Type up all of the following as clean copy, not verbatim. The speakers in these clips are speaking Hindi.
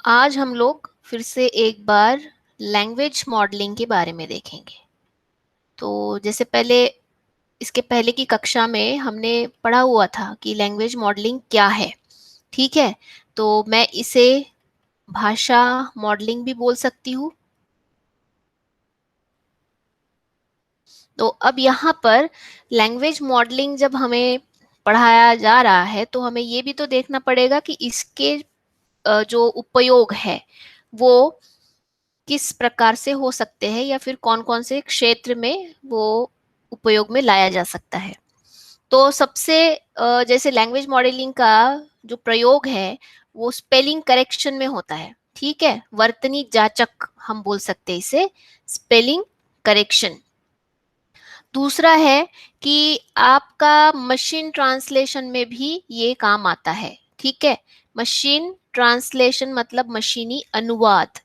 आज हम लोग फिर से एक बार लैंग्वेज मॉडलिंग के बारे में देखेंगे। तो जैसे पहले इसके पहले की कक्षा में हमने पढ़ा हुआ था कि लैंग्वेज मॉडलिंग क्या है। ठीक है, तो मैं इसे भाषा मॉडलिंग भी बोल सकती हूँ। तो अब यहाँ पर लैंग्वेज मॉडलिंग जब हमें पढ़ाया जा रहा है तो हमें ये भी तो देखना पड़ेगा कि इसके जो उपयोग है वो किस प्रकार से हो सकते हैं या फिर कौन कौन से क्षेत्र में वो उपयोग में लाया जा सकता है। तो सबसे जैसे लैंग्वेज मॉडलिंग का जो प्रयोग है वो स्पेलिंग करेक्शन में होता है। ठीक है, वर्तनी जांचक हम बोल सकते हैं इसे, स्पेलिंग करेक्शन। दूसरा है कि आपका मशीन ट्रांसलेशन में भी ये काम आता है। ठीक है, मशीन ट्रांसलेशन मतलब मशीनी अनुवाद।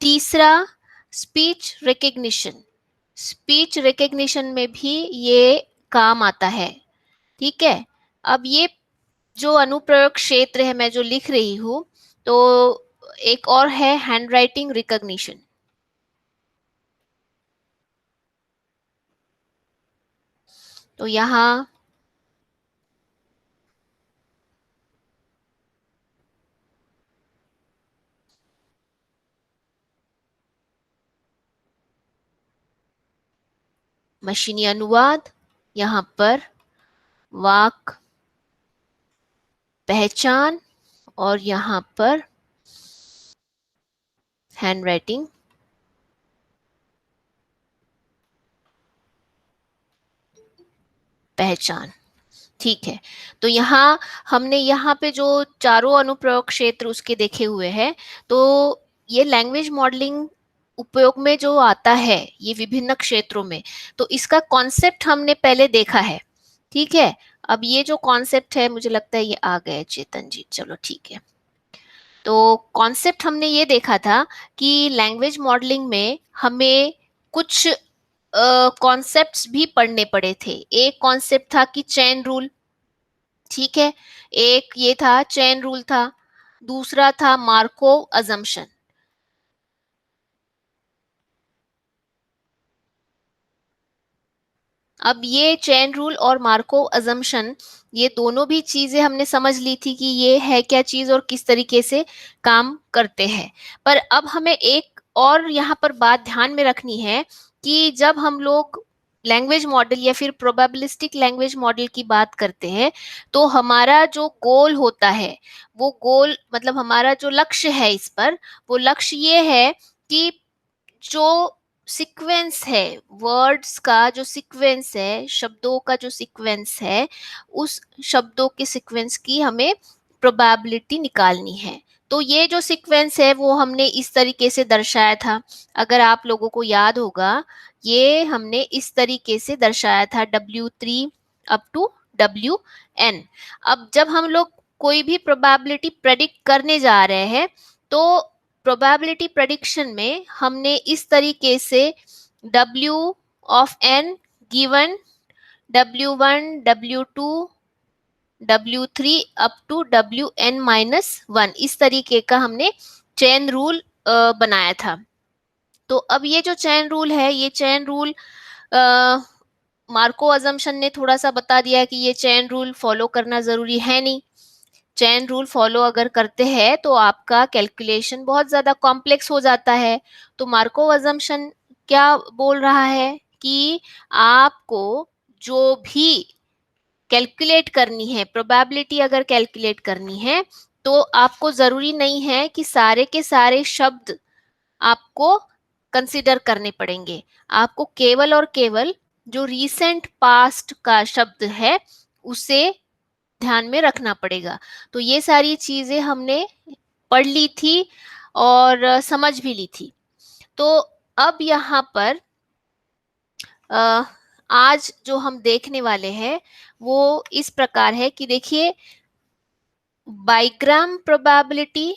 तीसरा, स्पीच रिकग्निशन। स्पीच रिकग्निशन में भी ये काम आता है। ठीक है, अब ये जो अनुप्रयोग क्षेत्र है मैं जो लिख रही हूँ, तो एक और है हैंड राइटिंग रिकग्निशन। तो यहाँ मशीनी अनुवाद, यहाँ पर वाक पहचान, और यहाँ पर हैंड राइटिंग पहचान। ठीक है, तो यहाँ हमने यहाँ पे जो चारों अनुप्रयोग क्षेत्र उसके देखे हुए हैं। तो ये लैंग्वेज मॉडलिंग उपयोग में जो आता है ये विभिन्न क्षेत्रों में, तो इसका कॉन्सेप्ट हमने पहले देखा है। ठीक है, अब ये जो कॉन्सेप्ट है मुझे लगता है ये आ गए चेतन जी, चलो ठीक है। तो कॉन्सेप्ट हमने ये देखा था कि लैंग्वेज मॉडलिंग में हमें कुछ कॉन्सेप्ट्स भी पढ़ने पड़े थे। एक कॉन्सेप्ट था कि चेन रूल। ठीक है, एक ये था चेन रूल था। दूसरा था मार्कोव अजम्पशन। अब ये चेन रूल और मार्कोव अजम्पशन, ये दोनों भी चीजें हमने समझ ली थी कि ये है क्या चीज और किस तरीके से काम करते हैं। पर अब हमें एक और यहाँ पर बात ध्यान में रखनी है कि जब हम लोग लैंग्वेज मॉडल या फिर प्रोबेबिलिस्टिक लैंग्वेज मॉडल की बात करते हैं, तो हमारा जो गोल होता है, वो गोल मतलब हमारा जो लक्ष्य है इस पर, वो लक्ष्य ये है कि जो सीक्वेंस है, वर्ड्स का जो सीक्वेंस है, शब्दों का जो सीक्वेंस है, उस शब्दों के सीक्वेंस की हमें प्रोबेबिलिटी निकालनी है। तो ये जो सीक्वेंस है वो हमने इस तरीके से दर्शाया था। अगर आप लोगों को याद होगा, ये हमने इस तरीके से दर्शाया था, W3 अप टू WN। अब जब हम लोग कोई भी प्रोबेबिलिटी प्रेडिक्ट करने जा रहे हैं, तो प्रोबेबिलिटी प्रेडिक्शन में हमने इस तरीके से W of n given W1, W2, W3 up to WN-1, इस तरीके का हमने चेन रूल बनाया था। तो अब ये जो चेन रूल है, ये चेन रूल मार्को अजम्पशन ने थोड़ा सा बता दिया कि ये चेन रूल फॉलो करना जरूरी है नहीं। चेन रूल फॉलो अगर करते हैं तो आपका कैलकुलेशन बहुत ज्यादा कॉम्प्लेक्स हो जाता है। तो मार्को अजम्पशन क्या बोल रहा है कि आपको जो भी कैलकुलेट करनी है, प्रोबेबिलिटी अगर कैलकुलेट करनी है, तो आपको जरूरी नहीं है कि सारे के सारे शब्द आपको कंसिडर करने पड़ेंगे। आपको केवल और केवल जो रीसेंट पास्ट का शब्द है उसे ध्यान में रखना पड़ेगा। तो ये सारी चीजें हमने पढ़ ली थी और समझ भी ली थी। तो अब यहाँ पर अ, आज जो हम देखने वाले हैं वो इस प्रकार है कि देखिए, बाइग्राम प्रोबेबिलिटी,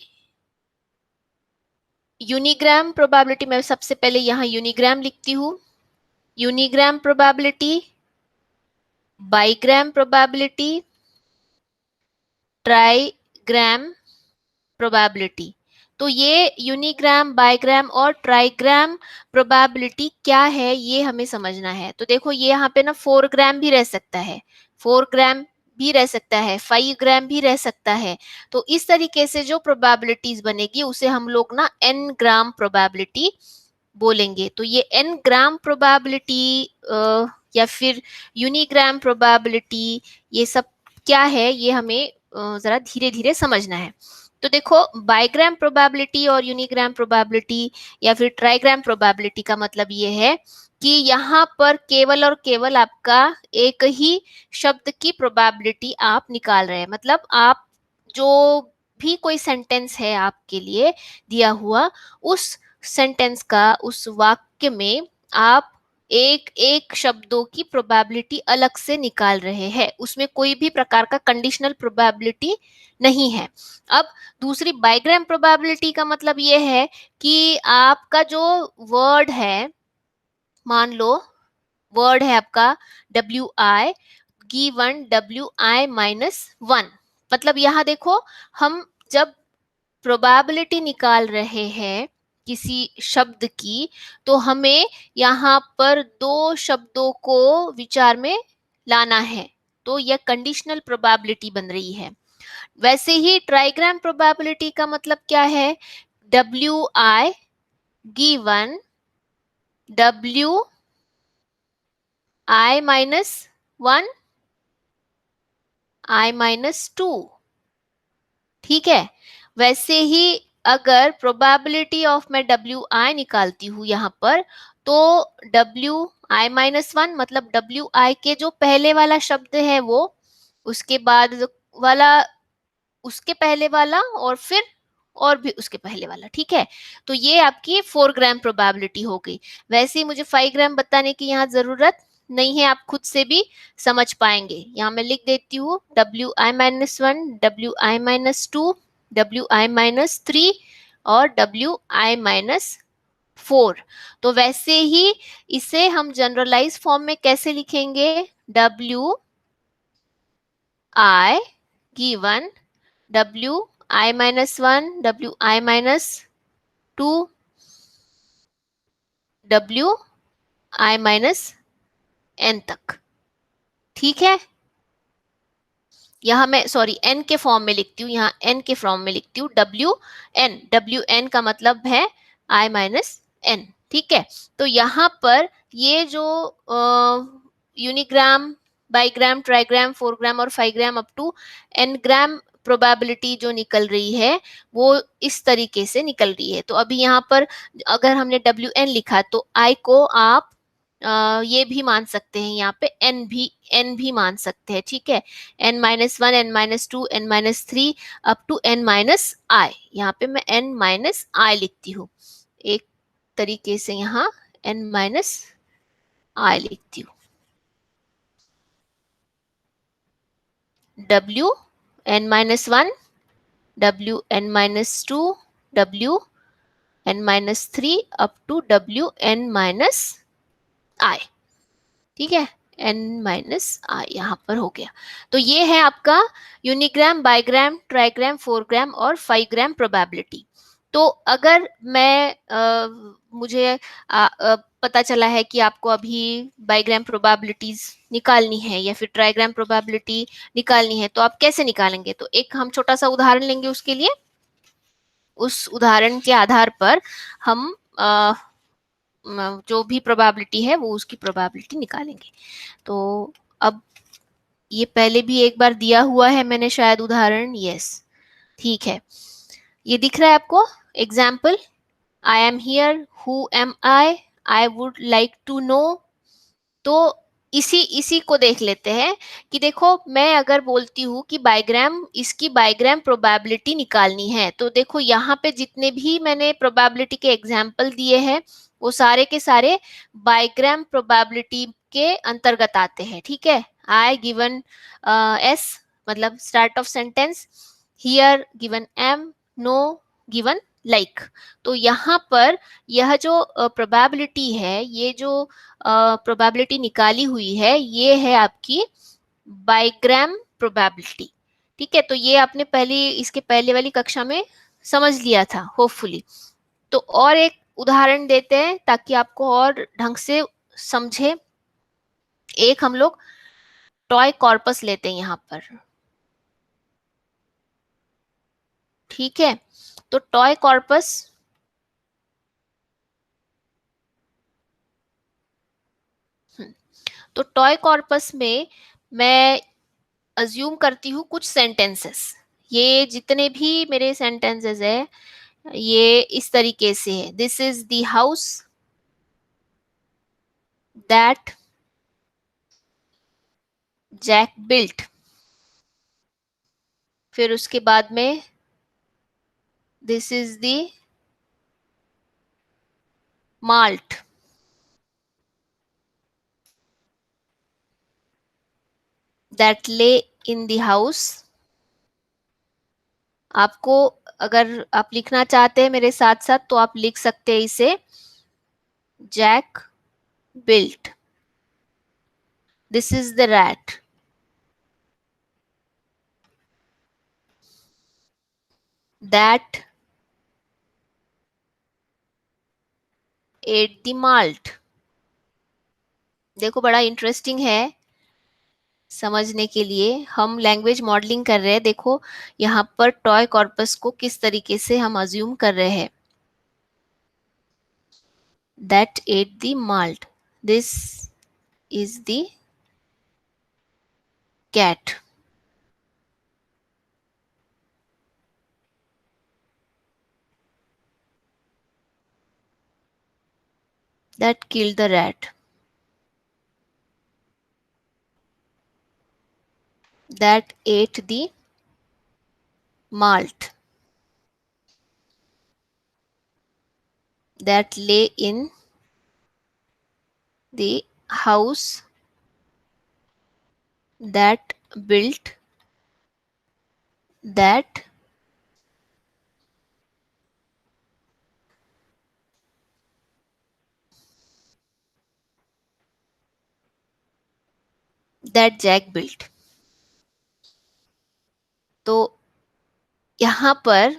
यूनिग्राम प्रोबेबिलिटी, मैं सबसे पहले यहाँ यूनिग्राम लिखती हूँ। Unigram probability, bigram probability, trigram probability. तो ये यूनिग्राम, बाईग्राम और ट्राईग्राम प्रोबेबिलिटी क्या है ये हमें समझना है। तो देखो ये यहाँ पे ना 4 ग्राम भी रह सकता है, 4 ग्राम भी रह सकता है, 5 ग्राम भी रह सकता है। तो इस तरीके से जो प्रोबेबिलिटीज बनेगी उसे हम लोग ना n ग्राम प्रोबेबिलिटी बोलेंगे। तो ये n ग्राम प्रोबेबिलिटी या फिर यूनिग्राम प्रोबेबिलिटी, ये सब क्या है ये हमें जरा धीरे धीरे समझना है। तो देखो बाईग्राम प्रोबेबिलिटी और यूनिग्राम प्रोबेबिलिटी या फिर ट्राईग्राम प्रोबेबिलिटी का मतलब ये है कि यहाँ पर केवल और केवल आपका एक ही शब्द की प्रोबेबिलिटी आप निकाल रहे हैं। मतलब आप जो भी कोई सेंटेंस है आपके लिए दिया हुआ, उस सेंटेंस का, उस वाक्य में आप एक एक शब्दों की प्रोबेबिलिटी अलग से निकाल रहे हैं, उसमें कोई भी प्रकार का कंडीशनल प्रोबेबिलिटी नहीं है। अब दूसरी बाईग्राम प्रोबेबिलिटी का मतलब ये है कि आपका जो वर्ड है, मान लो वर्ड है आपका WI गिवन WI-1, मतलब यहाँ देखो हम जब प्रोबेबिलिटी निकाल रहे हैं किसी शब्द की, तो हमें यहाँ पर दो शब्दों को विचार में लाना है, तो यह कंडीशनल प्रोबेबिलिटी बन रही है। वैसे ही ट्राईग्राम प्रोबेबिलिटी का मतलब क्या है, WI गिवन WI-1 I-2, ठीक है। वैसे ही अगर प्रोबेबिलिटी ऑफ मैं WI निकालती हूँ यहाँ पर, तो WI-1 मतलब WI के जो पहले वाला शब्द है वो, उसके बाद वाला, उसके पहले वाला, और फिर और भी उसके पहले वाला, ठीक है। तो ये आपकी 4 ग्राम प्रोबेबिलिटी हो गई। वैसे ही मुझे 5 ग्राम बताने की यहाँ जरूरत नहीं है, आप खुद से भी समझ पाएंगे। यहाँ मैं लिख देती हूँ WI-1, WI-2, WI-3 और WI-4। तो वैसे ही इसे हम जनरलाइज फॉर्म में कैसे लिखेंगे, WI given WI-1, WI-2, WI-n तक, ठीक है। यहाँ मैं सॉरी n के फॉर्म में लिखती हूँ, यहाँ n के फॉर्म में लिखती हूँ WN का मतलब है I-n, ठीक है। तो यहाँ पर ये जो यूनिग्राम, बाईग्राम, ट्राईग्राम, 4 ग्राम और 5 gram up to n gram probability जो निकल रही है वो इस तरीके से निकल रही है। तो अभी यहाँ पर अगर हमने WN लिखा तो I को आप ये भी मान सकते हैं, यहाँ पे n भी मान सकते हैं, ठीक है। N-1, N-2, N-3 up to N-I, यहाँ पे मैं N-I लिखती हूँ, एक तरीके से यहाँ N-I लिखती हूँ। WN-1, WN-2, WN-3 up to WN-I, ठीक है। N-I यहाँ पर हो गया। तो ये है आपका यूनिग्राम, बाईग्राम, ट्राईग्राम, 4 ग्राम और 5 ग्राम प्रोबेबिलिटी। तो अगर मैं मुझे पता चला है कि आपको अभी बाईग्राम प्रोबेबिलिटीज निकालनी है या फिर ट्राईग्राम प्रोबेबिलिटी निकालनी है, तो आप कैसे निकालेंगे? तो एक हम छोटा सा उदाहरण लेंगे उसके लिए। उस उदाहरण के आधार पर हम जो भी प्रोबेबिलिटी है वो उसकी प्रोबेबिलिटी निकालेंगे। तो अब ये पहले भी एक बार दिया हुआ है मैंने शायद उदाहरण, यस, ठीक है। ये दिख रहा है आपको example, I am here, who am I would like to know. तो इसी को देख लेते हैं कि देखो मैं अगर बोलती हूँ कि बाईग्राम, इसकी बाईग्राम प्रोबेबिलिटी निकालनी है, तो देखो यहाँ पे जितने भी मैंने प्रोबेबिलिटी के एग्जाम्पल दिए हैं वो सारे के सारे बाईग्राम प्रोबेबिलिटी के अंतर्गत आते हैं, ठीक है। आई गिवन एस मतलब start of sentence, here given M, no given like. तो यहाँ पर यह जो प्रोबेबिलिटी है, ये जो प्रोबेबिलिटी निकाली हुई है, ये है आपकी बाईग्राम प्रोबेबिलिटी, ठीक है। तो ये आपने पहली, इसके पहले वाली कक्षा में समझ लिया था होपफुली। तो और एक उदाहरण देते हैं ताकि आपको और ढंग से समझे। एक हम लोग टॉय कॉर्पस लेते हैं यहाँ पर, ठीक है। तो टॉय कॉर्पस, तो टॉय कॉर्पस में मैं अज्यूम करती हूँ कुछ सेंटेंसेस। ये जितने भी मेरे सेंटेंसेस है ये इस तरीके से है। This is the house that Jack built. फिर उसके बाद में this is the malt that lay in the house. आपको अगर आप लिखना चाहते हैं मेरे साथ साथ तो आप लिख सकते हैं इसे, Jack built. This is the rat that ate the malt. देखो बड़ा इंटरेस्टिंग है समझने के लिए। हम लैंग्वेज मॉडलिंग कर रहे हैं। देखो यहाँ पर टॉय कॉर्पस को किस तरीके से हम अज्यूम कर रहे हैं। That ate the malt, this is the cat, that killed the rat, that ate the malt, that lay in the house that built that that Jack built. तो यहाँ पर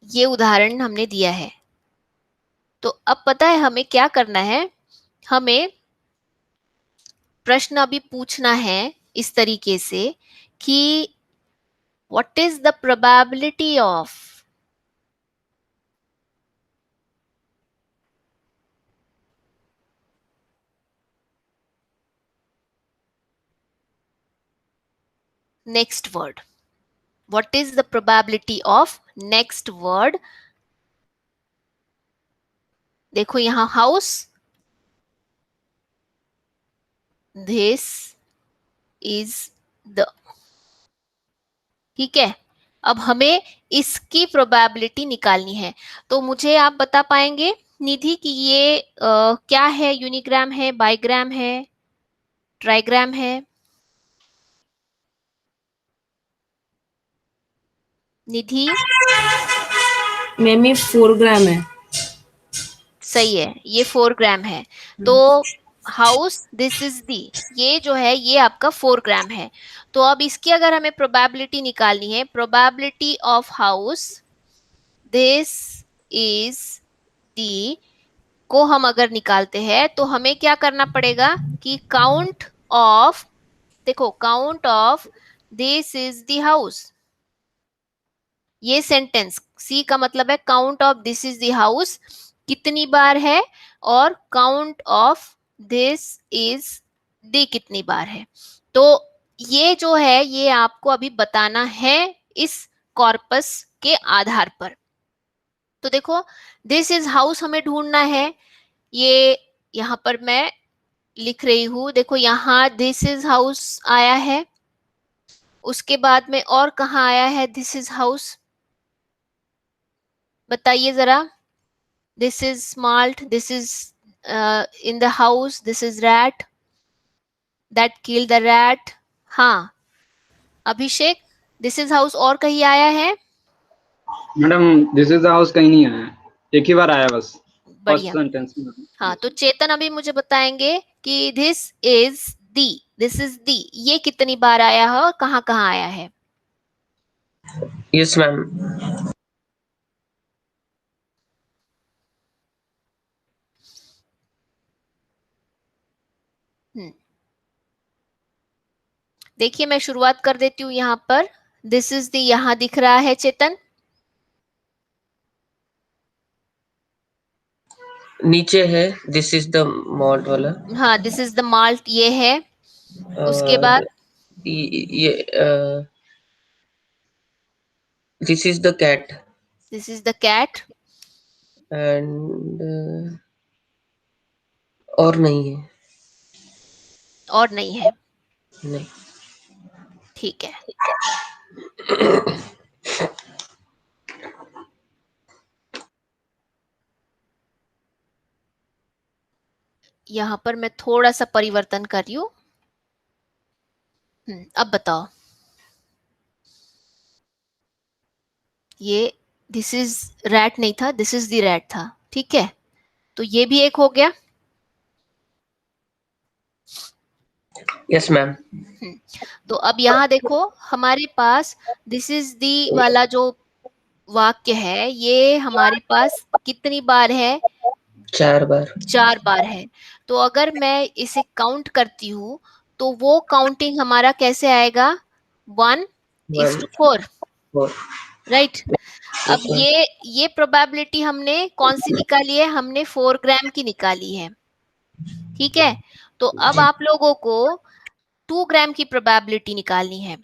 ये उदाहरण हमने दिया है। तो अब पता है हमें क्या करना है। हमें प्रश्न अभी पूछना है इस तरीके से कि what is the probability of next word. What is the probability of next word. देखो यहां हाउस, दिस इज द, ठीक है। अब हमें इसकी प्रोबेबिलिटी निकालनी है। तो मुझे आप बता पाएंगे निधि कि ये क्या है, यूनिग्राम है, बाइग्राम है, ट्राइग्राम है? निधि? मैम ये 4 ग्राम है। सही है, ये 4 ग्राम है। तो हाउस दिस इज दी, ये जो है ये आपका 4 ग्राम है। तो अब इसकी अगर हमें प्रोबेबिलिटी निकालनी है, probability of house this is the को हम अगर निकालते हैं तो हमें क्या करना पड़ेगा कि काउंट ऑफ, देखो count of this is the house, ये सेंटेंस सी का मतलब है count of this is the house कितनी बार है, और count of this is the कितनी बार है। तो ये जो है ये आपको अभी बताना है इस कॉर्पस के आधार पर। तो देखो दिस इज हाउस हमें ढूंढना है। ये यहां पर मैं लिख रही हूं, देखो यहां दिस इज हाउस आया है। उसके बाद में और कहाँ आया है दिस इज हाउस, बताइए जरा। This is smart, this is in the house, this is rat that kill the rat. हाँ अभिषेक, दिस इज हाउस और कहीं आया है? Madam this is the house कहीं नहीं आया, एक ही बार आया बस, फर्स्ट बढ़िया। सेंटेंस में। हाँ तो चेतन अभी मुझे बताएंगे कि this is the, this is the ये कितनी बार आया है और कहाँ कहाँ आया है? Yes ma'am. देखिए मैं शुरुआत कर देती हूँ यहाँ पर। दिस इज द, यहाँ दिख रहा है चेतन? नीचे है दिस इज द मॉल्ट वाला। हाँ, दिस इज द माल्ट, ये है। उसके और बाद ये this is the cat this is the cat. And और नहीं है। और नहीं है, नहीं। ठीक है। यहाँ पर मैं थोड़ा सा परिवर्तन कर रही हूँ। अब बताओ। ये दिस इज रैट नहीं था, दिस इज द रैट था, ठीक है। तो ये भी एक हो गया। Yes ma'am. तो अब यहाँ देखो हमारे पास दिस इज दी वाला जो वाक्य है, ये हमारे पास कितनी बार है? 4 बार। 4 बार है। तो अगर मैं इसे काउंट करती हूँ तो वो काउंटिंग हमारा कैसे आएगा? 1:4, 4। राइट। अब यस मैम। ये प्रोबेबिलिटी हमने कौन सी निकाली है? हमने 4 ग्राम की निकाली है, ठीक है। तो अब आप लोगों को 2 ग्राम की प्रोबेबिलिटी निकालनी है।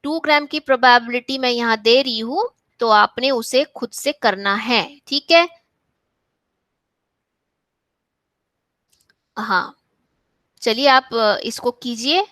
2 ग्राम की प्रोबेबिलिटी मैं यहाँ दे रही हूँ, तो आपने उसे खुद से करना है, ठीक है। हाँ, चलिए आप इसको कीजिए।